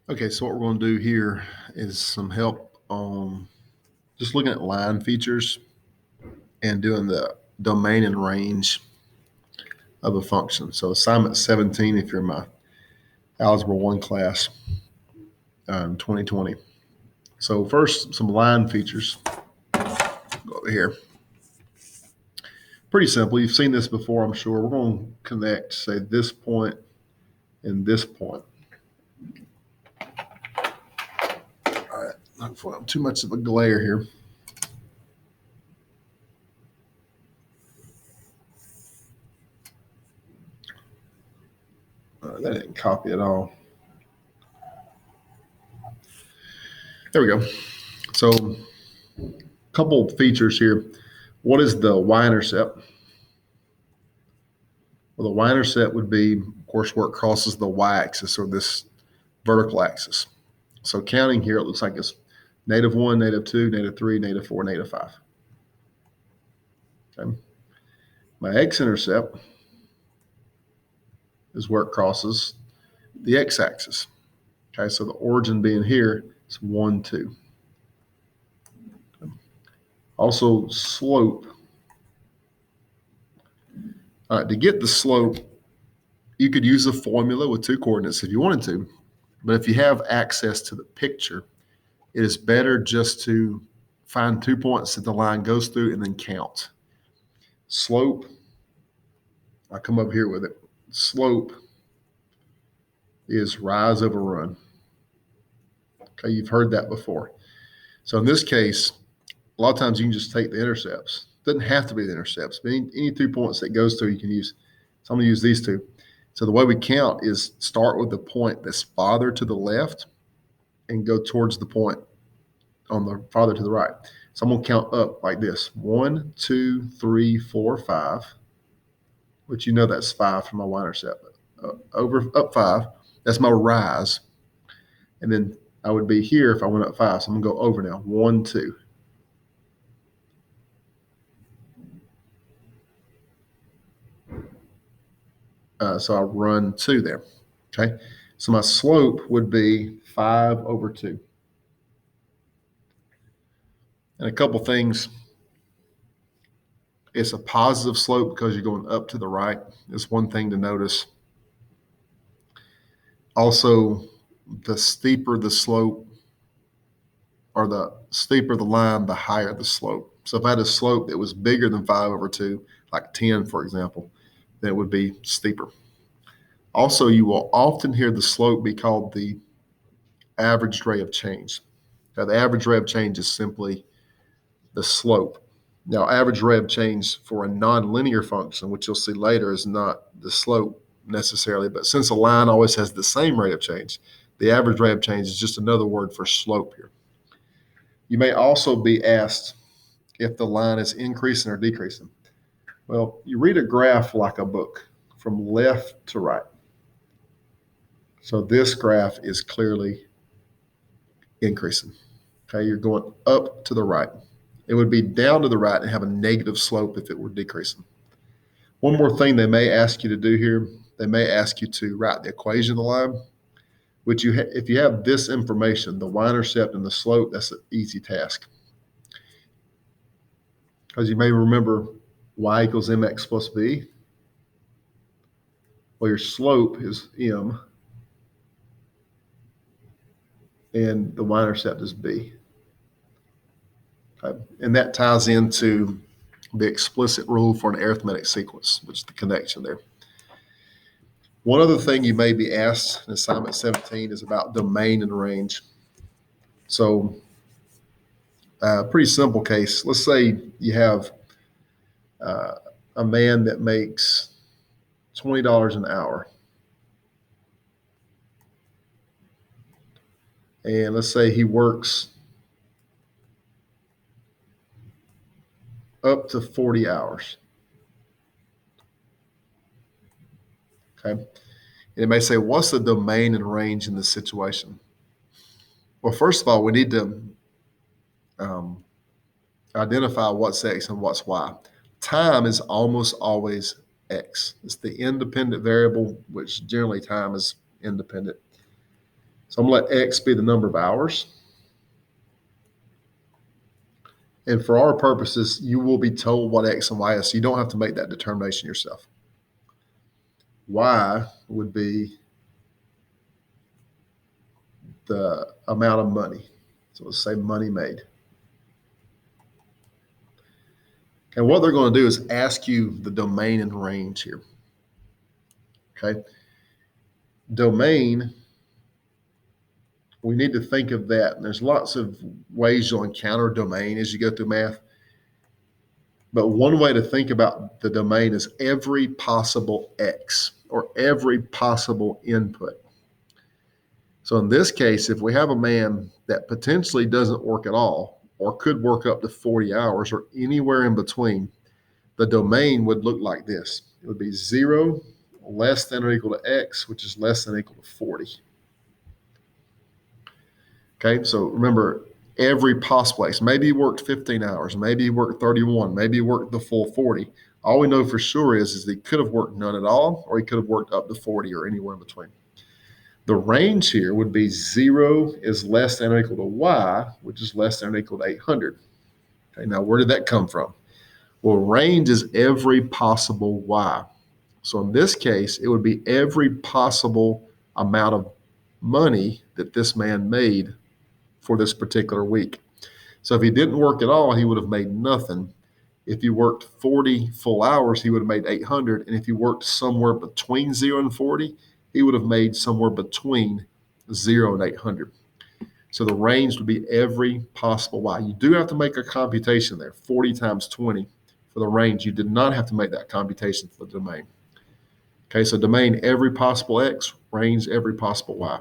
Okay, so what we're going to do here is some help on just looking at line features and doing the domain and range of a function. So assignment 17 if you're in my Algebra 1 class, 2020. So first, some line features. Go over here. Pretty simple. You've seen this before, I'm sure. We're going to connect, say, this point and this point. All right, hopefully not too much of a glare here. That didn't copy at all. There we go. So a couple features here. What is the y-intercept? Well, the y-intercept would be, of course, where it crosses the y-axis or this vertical axis. So counting here, it looks like it's -1, -2, -3, -4, -5. Okay. My x-intercept is where it crosses the x-axis. Okay, so the origin being here is 1, 2. Also, slope. All right, to get the slope, you could use a formula with two coordinates if you wanted to, but if you have access to the picture, it is better just to find 2 points that the line goes through and then count. Slope, I come up here with it. Slope is rise over run. Okay, you've heard that before. So in this case, a lot of times you can just take the intercepts. It doesn't have to be the intercepts, but any 2 points that goes through, you can use. So I'm going to use these two. So the way we count is start with the point that's farther to the left and go towards the point on the farther to the right. So I'm going to count up like this: 1, 2, 3, 4, 5. Which you know that's 5 for my y-intercept. Up 5, that's my rise. And then I would be here if I went up 5. So I'm going to go over now. 1, 2. So I run 2 there. Okay. So my slope would be 5 over 2. And a couple things. It's a positive slope because you're going up to the right. It's one thing to notice. Also, the steeper the slope or the steeper the line, the higher the slope. So if I had a slope that was bigger than 5 over 2, like 10, for example, then it would be steeper. Also, you will often hear the slope be called the average rate of change. Now, the average rate of change is simply the slope. Now, average rate of change for a nonlinear function, which you'll see later, is not the slope necessarily, but since a line always has the same rate of change, the average rate of change is just another word for slope here. You may also be asked if the line is increasing or decreasing. Well, you read a graph like a book from left to right. So this graph is clearly increasing. Okay, you're going up to the right. It would be down to the right and have a negative slope if it were decreasing. One more thing they may ask you to do here, they may ask you to write the equation of the line, which if you have this information, the y-intercept and the slope, that's an easy task. Because you may remember y equals mx plus b. Well, your slope is m, and the y-intercept is b. Okay? And that ties into the explicit rule for an arithmetic sequence, which is the connection there. One other thing you may be asked in assignment 17 is about domain and range. So, pretty simple case. Let's say you have a man that makes $20 an hour. And let's say he works up to 40 hours. Okay. And it may say, what's the domain and range in this situation? Well, first of all, we need to identify what's X and what's Y. Time is almost always X. It's the independent variable, which generally time is independent. So I'm going to let X be the number of hours. And for our purposes, you will be told what X and Y is, so you don't have to make that determination yourself. Y would be the amount of money. So let's say money made. And what they're going to do is ask you the domain and range here. Okay. Domain, we need to think of that. And there's lots of ways you'll encounter domain as you go through math. But one way to think about the domain is every possible X or every possible input. So in this case, if we have a man that potentially doesn't work at all or could work up to 40 hours or anywhere in between, the domain would look like this. It would be 0 less than or equal to X, which is less than or equal to 40. Okay, so remember every possible X. Maybe he worked 15 hours, maybe he worked 31, maybe he worked the full 40. All we know for sure is that he could have worked none at all, or he could have worked up to 40 or anywhere in between. The range here would be 0 is less than or equal to Y, which is less than or equal to 800. Okay, now where did that come from? Well, range is every possible Y. So in this case, it would be every possible amount of money that this man made for this particular week. So if he didn't work at all, he would have made nothing. If he worked 40 full hours, he would have made 800. And if he worked somewhere between 0 and 40, he would have made somewhere between 0 and 800. So the range would be every possible Y. You do have to make a computation there, 40 times 20 for the range. You did not have to make that computation for the domain. Okay, so domain every possible X, range every possible Y.